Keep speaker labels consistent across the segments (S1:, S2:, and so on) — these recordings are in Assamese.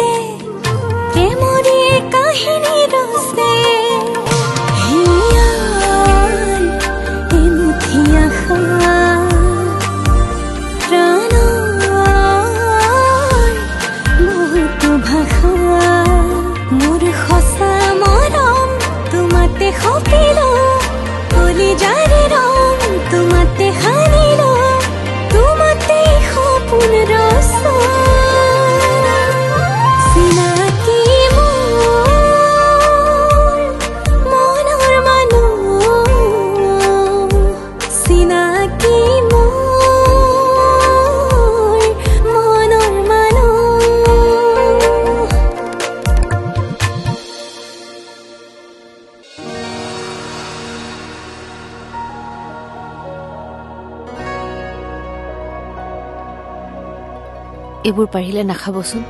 S1: মতে প্ৰেমৰে কাহিনী ৰচে হিয়াৰ এমুঠি আশা প্ৰাণৰ বহুতো ভাষা মোৰ সঁচা মৰম তোমাতে সপিলো কলিজাৰে ৰং তোমাতে সানিলো তোমাতে সপোন ৰচা চিনাকি মোৰ মনৰ মানুহ চিনাকি মোৰ মনৰ মানুহ
S2: এইবোৰ পাৰিলে নাখাবচোন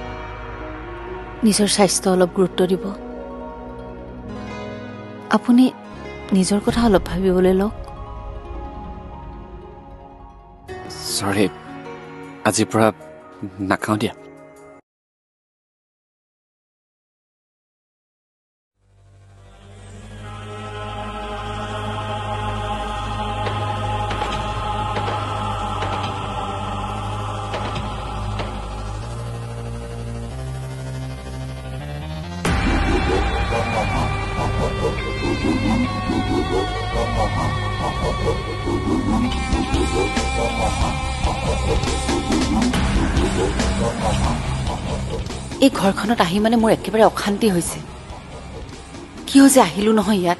S2: নিজৰ স্বাস্থ্য অলপ গুৰুত্ব দিব আপুনি নিজৰ কথা অলপ ভাবিবলৈ লওক
S3: সৰি আজিৰ পৰা নাখাওঁ দিয়া
S2: এই ঘৰখনত আহি মানে মোৰ একেবাৰে অশান্তি হৈছে কিয় যে আহিলো নহয় ইয়াত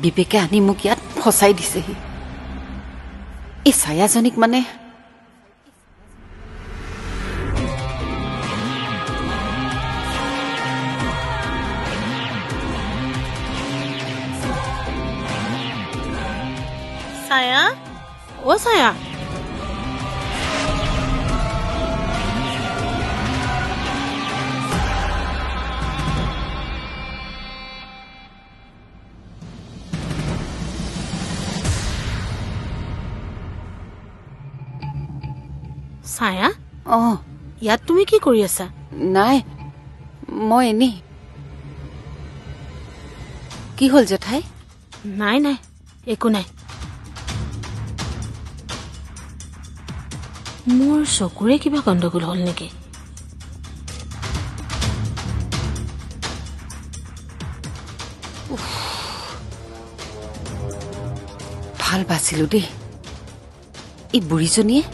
S2: বিবেকে আনি মোক ইয়াত ফচাই দিছেহি এই ছায়াজনীক মানে
S4: ছায়া ও ছায়া ছায়া ইয়াত তুমি কি কৰি আছা
S2: নাই মই এনেই কি হ'ল জেঠাই
S4: নাই নাই একো নাই মোৰ চকুৰে কিবা গণ্ডগোল হ'ল নেকি
S2: ভাল বাচিলো দেই এই বুঢ়ীজনীয়ে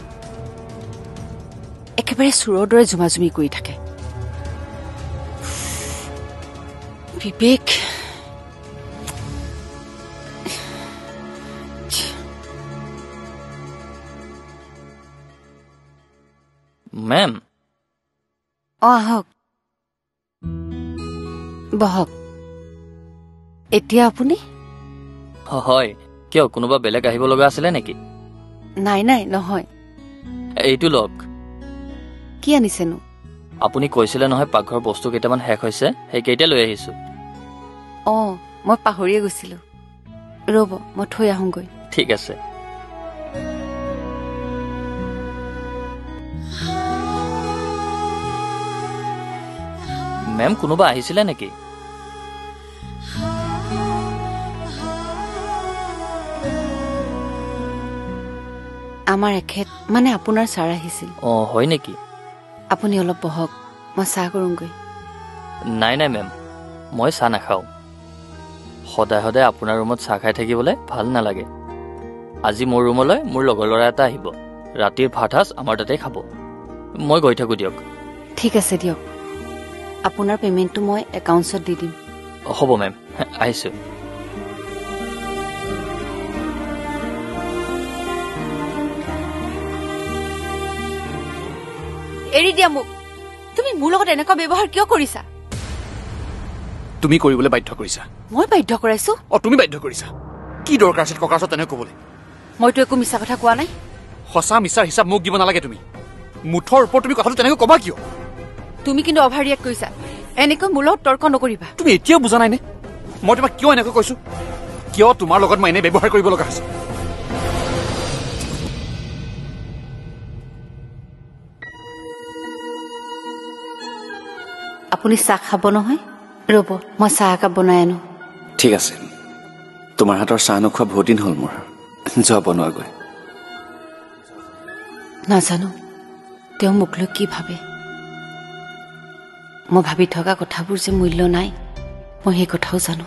S2: একেবাৰে চোৰৰ দৰে জুমাজুমি কৰি থাকে বিবেক
S5: মেম
S2: আহক বহক এতিয়া আপুনি
S5: হয় কিয় কোনোবা বেলেগ আহিব লগা আছিলে নেকি
S2: নাই নাই নহয়
S5: এইটো লওক
S2: কি আনিছেনো
S5: আপুনি কৈছিলে নহয় পাকঘৰ বস্তু কেইটামান শেষ হৈছে সেইকেইটা লৈ আহিছো
S2: মই পাহৰিয়ে গৈছিলো ৰ'ব মই থৈ আহোঁগৈ
S5: ঠিক আছে মেম কোনোবা আহিছিলে নেকি
S2: আমাৰ এখেত মানে আপোনাৰ ছাৰ আহিছিল
S5: হয় নেকি
S2: আপুনি অলপ বহক মই চাহ কৰোঁগৈ
S5: নাই নাই মেম মই চাহ নাখাওঁ সদায় সদায় আপোনাৰ ৰুমত চাহ খাই থাকিবলৈ ভাল নালাগে আজি মোৰ ৰুমলৈ মোৰ লগৰ ল'ৰা এটা আহিব ৰাতিৰ ভাত সাজ আমাৰ তাতে খাব মই গৈ থাকোঁ দিয়ক
S2: ঠিক আছে দিয়ক আপোনাৰ পেমেণ্টটো মই একাউণ্টছত দি দিম
S5: হ'ব মেম আহিছোঁ
S2: এৰি দিয়া মোক তুমি মোৰ লগত এনেকুৱা ব্যৱহাৰ কিয় কৰিছা
S3: তুমি কৰিবলৈ বাধ্য কৰিছা
S2: মই বাধ্য কৰাইছো
S3: তুমি বাধ্য কৰিছা কি দৰকাৰ আছিল ককাৰ ওচৰত তেনেকৈ ক'বলৈ
S2: মইতো একো মিছা কথা কোৱা নাই
S3: সঁচা মিছাৰ হিচাপ মোক দিব নালাগে তুমি মুঠৰ ওপৰত তুমি কথাটো তেনেকৈ ক'বা কিয়
S2: তুমি কিন্তু অভাৰ ৰিয়েক্ট কৰিছা এনেকৈ মোৰ লগত তৰ্ক নকৰিবা
S3: তুমি এতিয়াও বুজা নাইনে মই তোমাক কিয় এনেকৈ কৈছো কিয় তোমাৰ লগত মই এনে ব্যৱহাৰ কৰিব লগা হৈছে
S2: আপুনি চাহ খাব নহয়? ৰ'ব, মই চাহ একাপ বনাই আনো।
S3: ঠিক আছে, তোমাৰ হাতৰ চাহ নোখোৱা বহুত দিন হ'ল মোৰ। যোৱা বনোৱাগৈ।
S2: নাজানো তেওঁ মোক লৈ কি ভাবে। মই ভাবি থকা কথাবোৰ যে মূল্য নাই, মই সেই কথাও জানো।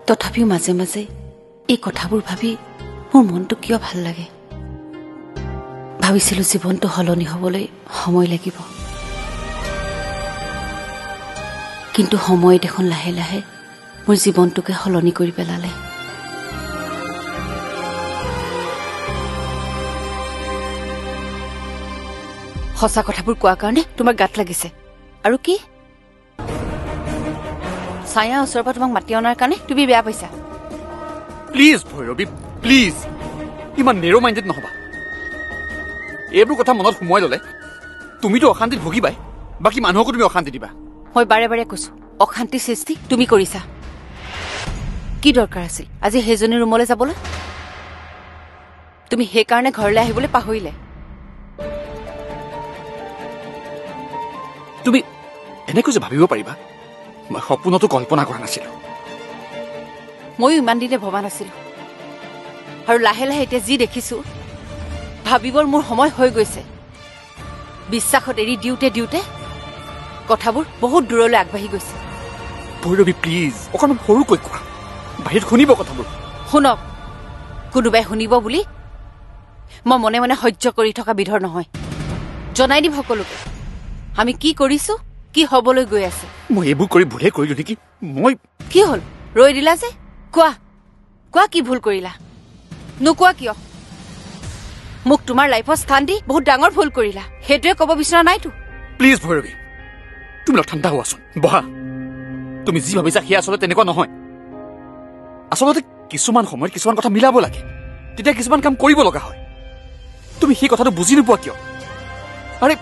S2: তথাপিও মাজে মাজে এই কথাবোৰ ভাবি মোৰ মনটো কিয় ভাল লাগে। ভাবিছিলো জীৱনটো সলনি হ'বলৈ সময় লাগিব, কিন্তু সময় দেখোন লাহে লাহে মোৰ জীৱনটোকে সলনি কৰি পেলালে। সঁচা কথাবোৰ কোৱাৰ কাৰণে তোমাৰ গাত লাগিছে আৰু কি? ছায়া ওচৰৰ পৰা তোমাক মাতি অনাৰ কাৰণে তুমি বেয়া পাইছা?
S3: প্লিজ ভৈৰৱী, প্লিজ ইমান নেৰ' মাইণ্ডেড নহবা। এইবোৰ কথা মনত সোমোৱাই ল'লে তুমিতো অশান্তিত ভুগিবাই, বাকী মানুহকো তুমি অশান্তি দিবা।
S2: মই বাৰে বাৰে কৈছো, অশান্তি সৃষ্টি তুমি কৰিছা। কি দৰকাৰ আছিল আজি সেইজনী ৰুমলৈ যাবলৈ? তুমি সেইকাৰণে ঘৰলৈ আহিবলৈ পাহৰিলে।
S3: তুমি এনেকৈ যে ভাবিব পাৰিবা, মই সপোনতো কল্পনা কৰা নাছিলো।
S2: ময়ো ইমান দিনে ভবা নাছিলো, আৰু লাহে লাহে এতিয়া যি দেখিছো ভাবিবৰ মোৰ সময় হৈ গৈছে। বিশ্বাসত এৰি দিওঁতে দিওঁতে কথাবোৰ বহুত দূৰলৈ আগবাঢ়ি গৈছে।
S3: ভৈৰৱী প্লিজ অকণমান সৰুকৈ কোৱা, বাহিৰত শুনিব কথাবোৰ।
S2: শুনক, কোনোবাই শুনিব বুলি মই মনে মনে সহ্য কৰি থকা বিধৰ নহয়। জনাই দিম সকলোকে আমি কি কৰিছো, কি হবলৈ গৈ আছে।
S3: মই এইবোৰ কৰি ভুলে কৰিলো নেকি? মই
S2: কি হ'ল ৰৈ দিলা যে? কোৱা কোৱা, কি ভুল কৰিলা? নোকোৱা কিয়? মোক তোমাৰ লাইফত স্থান দি বহুত ডাঙৰ ভুল কৰিলা, সেইটোৱে ক'ব বিচৰা নাইতো।
S3: প্লিজ ভৈৰৱী, তুমি অলপ ঠাণ্ডা হোৱাচোন, বহা। তুমি যি ভাবিছা সেয়া আচলতে তেনেকুৱা নহয়। আচলতে কিছুমান সময়ত কিছুমান কথা মিলাব লাগে, তেতিয়া কিছুমান কাম কৰিব লগা হয়। তুমি সেই কথাটো বুজি নোপোৱা কিয়? আৰে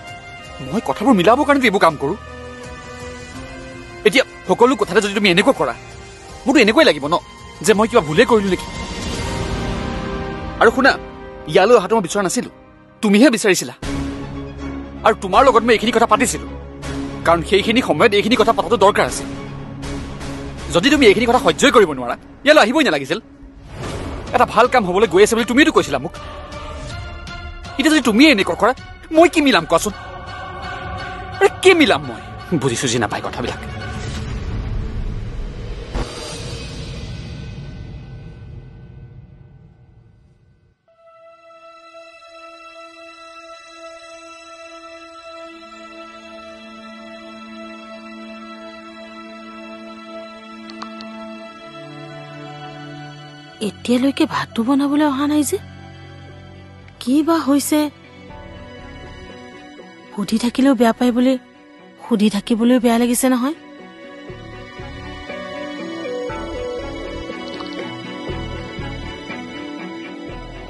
S3: মই কথাবোৰ মিলাবৰ কাৰণে এইবোৰ কাম কৰো। এতিয়া সকলো কথাতে যদি তুমি এনেকুৱা কৰা, মোৰতো এনেকুৱাই লাগিব ন যে মই কিবা ভুলে কৰিলো নেকি। আৰু শুনা, ইয়ালৈ অহাটো মই বিচৰা নাছিলো, তুমিহে বিচাৰিছিলা। আৰু তোমাৰ লগত মই এইখিনি কথা পাতিছিলো, কাৰণ সেইখিনি সময়ত এইখিনি কথা পতাটো দৰকাৰ আছিল। যদি তুমি এইখিনি কথা সহ্যই কৰিব নোৱাৰা, ইয়ালৈ আহিবই নালাগিছিল। এটা ভাল কাম হবলৈ গৈ আছে বুলি তুমিয়েতো কৈছিলা মোক। এতিয়া যদি তুমিয়ে এনেকুৱা কৰা, মই কি মিলাম কোৱাচোন? কি মিলাম মই? বুজি চুজি নাপায় কথাবিলাক।
S4: এতিয়ালৈকে ভাতটো বনাবলৈ অহা নাই যে, কি বা হৈছে? সুধি থাকিলেও বেয়া পায় বুলি সুধি থাকিবলৈও বেয়া লাগিছে নহয়।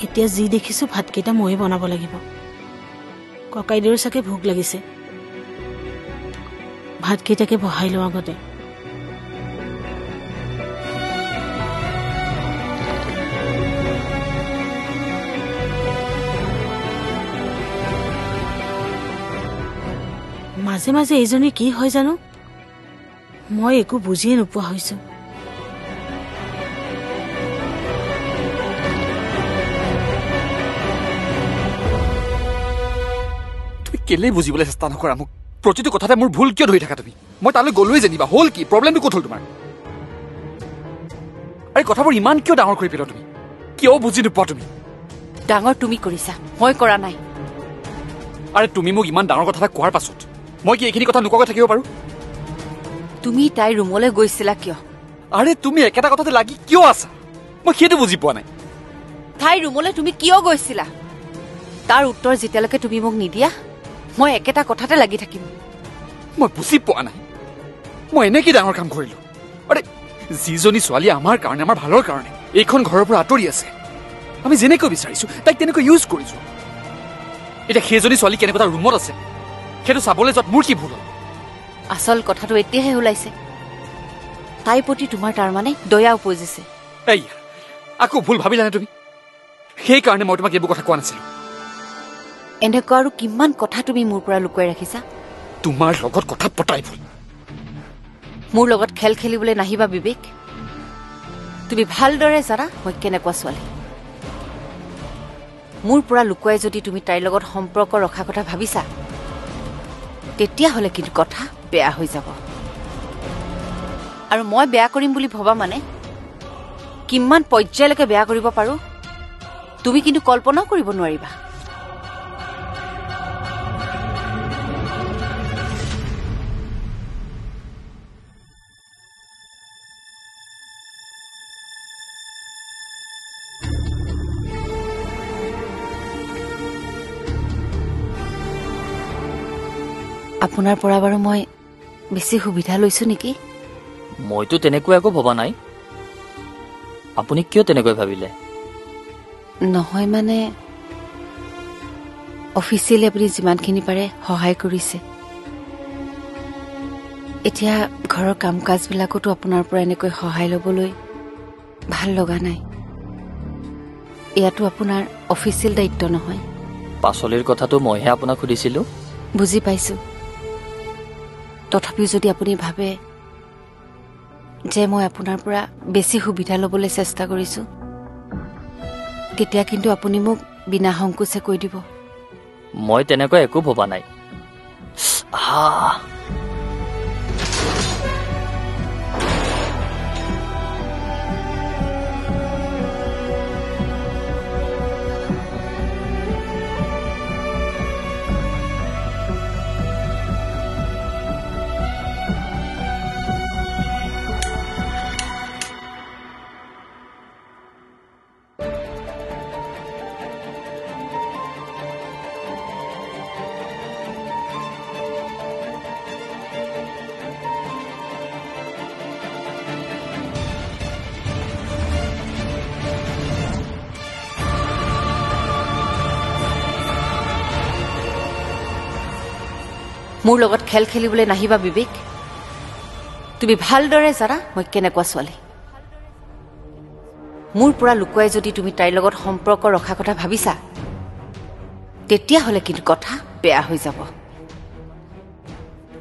S4: এতিয়া যি দেখিছো ভাতকেইটা ময়ে বনাব লাগিব। ককাইদেউৰ চাগে ভোক লাগিছে, ভাতকেইটাকে বহাই লওঁ আগতে। মাজে মাজে এইজনী কি হয় জানো, মই একো বুজিয়ে নোপোৱা হৈছো।
S3: তুমি কেলেই বুজিবলৈ চেষ্টা নকৰা মোক? প্ৰতিটো কথাতে মোৰ ভুল কিয় ধৰি থাকা তুমি? মই তালৈ গলোৱে যেনিবা, হ'ল কি? প্ৰব্লেমটো ক'ত হ'ল তোমাৰ? আৰে কথাবোৰ ইমান কিয় ডাঙৰ কৰি পেলোৱা তুমি? কিয় বুজি নোপোৱা তুমি?
S2: ডাঙৰ তুমি কৰিছা, মই কৰা নাই।
S3: আৰে তুমি মোক ইমান ডাঙৰ কথা এটা কোৱাৰ পাছত মই কি এইখিনি কথা নোকোৱাকৈ থাকিব পাৰো?
S2: তুমি তাইৰ ৰুমলৈ গৈছিলা কিয়?
S3: আৰে তুমি একেটা কথাতে লাগি কিয় আছা? মই সেইটো বুজি পোৱা নাই।
S2: তাইৰ ৰুমলৈ তুমি কিয় গৈছিলা? তাৰ উত্তৰ যেতিয়ালৈকে তুমি মোক নিদিয়া, মই একেটা কথাতে লাগি থাকিম।
S3: মই বুজি পোৱা নাই, মই এনে কি ডাঙৰ কাম কৰিলো? আৰে যিজনী ছোৱালী আমাৰ কাৰণে, আমাৰ ভালৰ কাৰণে এইখন ঘৰৰ পৰা আঁতৰি আছে, আমি যেনেকৈ বিচাৰিছো তাইক তেনেকৈ ইউজ কৰিছো। এতিয়া সেইজনী ছোৱালী কেনেকুৱা এটা ৰুমত আছে সেইটো চাবলৈ যোৱাত মোৰ কি ভুল হ'ল?
S2: আচল কথাটো এতিয়াহে ওলাইছে। তাইৰ প্ৰতি তোমাৰ তাৰমানে দয়া উপজিছে।
S3: এইয়া আকৌ ভুল ভাবিলানে তুমি? সেইকাৰণে মই তোমাক এইবোৰ কথা কোৱা নাছিলো।
S2: এনেকুৱা আৰু কিমান কথা তুমি মোৰ পৰা লুকুৱাই ৰাখিছা?
S3: তোমাৰ লগত কথা পতাই ভুল।
S2: মোৰ লগত খেল খেলিবলৈ নাহিবা বিবেক। তুমি ভালদৰে জানা মই কেনেকুৱা ছোৱালী। মোৰ পৰা লুকুৱাই যদি তুমি তাইৰ লগত সম্পৰ্ক ৰখা কথা ভাবিছা, তেতিয়াহ'লে কিন্তু কথা বেয়া হৈ যাব। আৰু মই বেয়া কৰিম বুলি ভবা মানে কিমান পৰ্যায়লৈকে বেয়া কৰিব পাৰো তুমি কিন্তু কল্পনাও কৰিব নোৱাৰিবা। আপোনাৰ পৰা বাৰু মই বেছি সুবিধা লৈছো নেকি?
S5: মইতো তেনেকুৱা একো ভবা নাই। আপুনি কিয় তেনেকৈ ভাবিলে?
S2: নহয় মানে অফিচিয়েলি আপুনি যিমানখিনি পাৰে সহায় কৰিছে। এতিয়া ঘৰৰ কাম কাজবিলাকতো আপোনাৰ পৰা এনেকৈ সহায় ল'বলৈ ভাল লগা নাই। এয়াতো আপোনাৰ অফিচিয়েল দায়িত্ব নহয়।
S5: পাচলিৰ কথাটো মইহে আপোনাক সুধিছিলোঁ।
S2: বুজি পাইছো। তথাপিও যদি আপুনি ভাবে যে মই আপোনাৰ পৰা বেছি সুবিধা ল'বলৈ চেষ্টা কৰিছো, তেতিয়া কিন্তু আপুনি মোক বিনা সংকোচে কৈ দিব।
S5: মই তেনেকৈ একো ভবা নাই।
S2: মোৰ লগত খেল খেলিবলৈ নাহিবা বিবেক। তুমি ভালদৰে জানা মই কেনেকুৱা ছোৱালী। মোৰ পৰা লুকুৱাই যদি তুমি তাইৰ লগত সম্পৰ্ক ৰখা কথা ভাবিছা, তেতিয়াহ'লে কিন্তু কথা বেয়া হৈ যাব।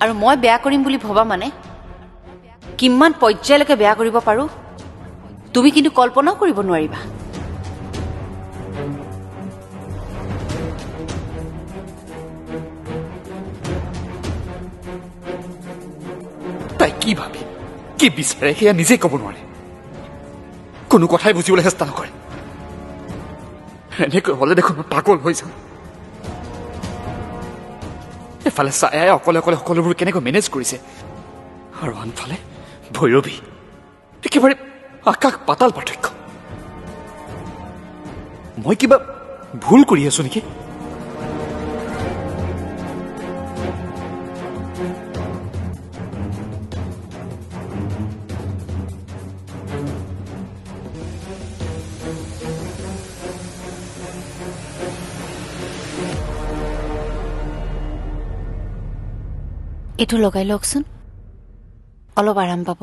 S2: আৰু মই বেয়া কৰিম বুলি ভবা মানে কিমান পৰ্যায়লৈকে বেয়া কৰিব পাৰো তুমি কিন্তু কল্পনাও কৰিব নোৱাৰিবা।
S3: তাই কি ভাবি কি বিচাৰে সেয়া নিজেই ক'ব নোৱাৰে। কোনো কথাই বুজিবলৈ চেষ্টা নকৰে। এনেকৈ হ'লে দেখোন মই পাগল হৈ যাম। এফালে ছায়াই অকলে অকলে সকলোবোৰ কেনেকৈ মেনেজ কৰিছে, আৰু আনফালে ভৈৰৱী। একেবাৰে আকাশ পাতাল পাৰ্থক্য। মই কিবা ভুল কৰি আছো নেকি?
S2: এইটো লগাই লওকচোন, অলপ আৰাম পাব।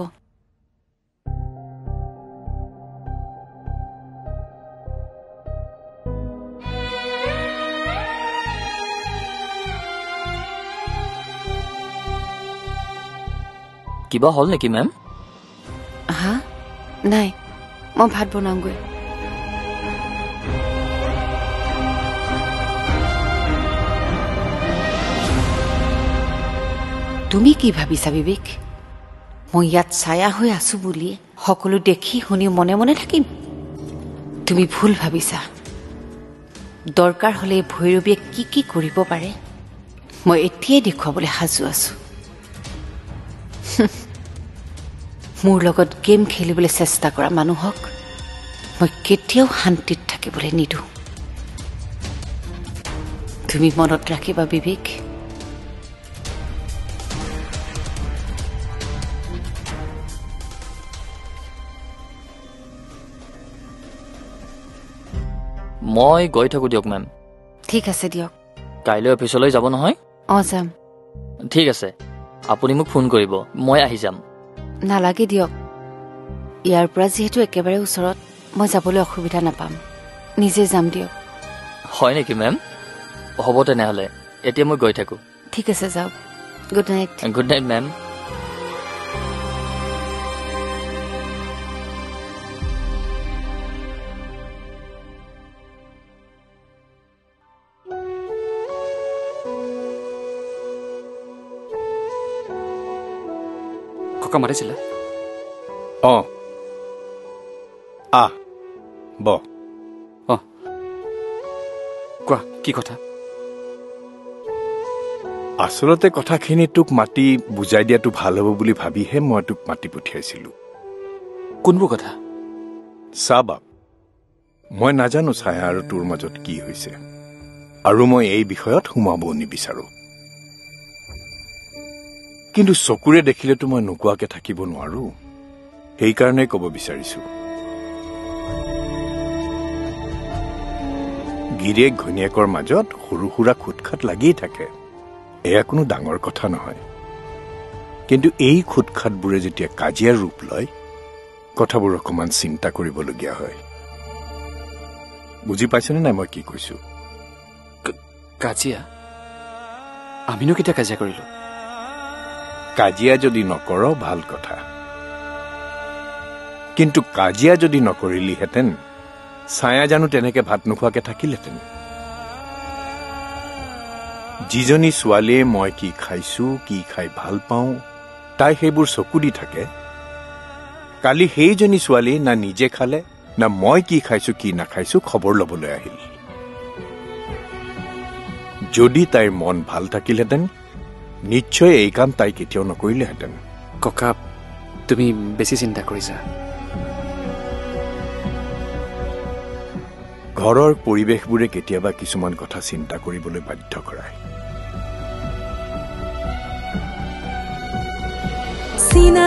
S5: কিবা হ'ল নেকি মেম?
S2: হা নাই, মই ভাত বনাওঁগৈ। তুমি কি ভাবিছা বিবেক? মই ইয়াত ছায়া হৈ আছো বুলি সকলো দেখি শুনি মনে মনে থাকিম? তুমি ভুল ভাবিছা। দৰকাৰ হলে ভৈৰৱীয়ে কি কি কৰিব পাৰে মই এতিয়াই দেখুৱাবলৈ সাজু আছো। মোৰ লগত গেম খেলিবলৈ চেষ্টা কৰা মানুহক মই কেতিয়াও শান্তিত থাকিবলৈ নিদিওঁ। তুমি মনত ৰাখিবা বিবেক।
S5: মই গৈ থাকোঁ দিয়ক মেম।
S2: ঠিক আছে দিয়ক।
S5: কাইলৈ অফিচলৈ যাব নহয়?
S2: যাম।
S5: ঠিক আছে, আপুনি মোক ফোন কৰিব, মই আহি যাম।
S2: নালাগে দিয়ক, ইয়াৰ পৰা যিহেতু একেবাৰে ওচৰত, মই যাবলৈ অসুবিধা নাপাম। নিজে যাম দিয়ক।
S5: হয় নেকি মেম? হ'ব তেনেহ'লে, এতিয়া মই গৈ থাকোঁ।
S2: ঠিক আছে, যাওক। Good night
S5: good night ma'am
S3: ককা মাতিছিলে
S6: অঁ আহ ব
S3: অঁ কোৱা কি কথা
S6: আচলতে কথাখিনি তোক মাতি বুজাই দিয়াটো ভাল হ'ব বুলি ভাবিহে মই তোক মাতি পঠিয়াইছিলোঁ
S3: কোনবোৰ কথা
S6: চা বাপ মই নাজানো ছায়া আৰু তোৰ মাজত কি হৈছে আৰু মই এই বিষয়ত সোমাব নিবিচাৰো কিন্তু চকুৰে দেখিলেতো মই নোকোৱাকে থাকিব নোৱাৰো সেইকাৰণে ক'ব বিচাৰিছো গিৰিয়েক ঘৈণীয়েকৰ মাজত সৰু সুৰা খুটখাট লাগিয়েই থাকে এয়া কোনো ডাঙৰ কথা নহয় কিন্তু এই খুটখাটবোৰে যেতিয়া কাজিয়াৰ ৰূপ লয় কথাবোৰ অকণমান চিন্তা কৰিবলগীয়া হয় বুজি পাইছনে নাই মই কি কৈছো
S3: কাজিয়া আমিনো কেতিয়া কাজিয়া কৰিলো
S6: কাজিয়া যদি নকৰ ভাল কথা কিন্তু কাজিয়া যদি নকৰিলিহেঁতেন ছায়া জানো তেনেকে ভাত নোখোৱাকে থাকিলহেঁতেন যিজনী ছোৱালীয়ে মই কি খাইছো কি খাই ভাল পাওঁ তাই সেইবোৰ চকু দি থাকে কালি সেইজনী ছোৱালী না নিজে খালে না মই কি খাইছো কি নাখাইছো খবৰ ল'বলৈ আহিল যদি তাইৰ মন ভাল থাকিলহেঁতেন নিশ্চয় এই কাম তাই কেতিয়াও নকৰিলেহেঁতেন
S3: ককা তুমি বেছি চিন্তা কৰিছা
S6: ঘৰৰ পৰিৱেশবোৰে কেতিয়াবা কিছুমান কথা চিন্তা কৰিবলৈ বাধ্য কৰায়
S1: চিনা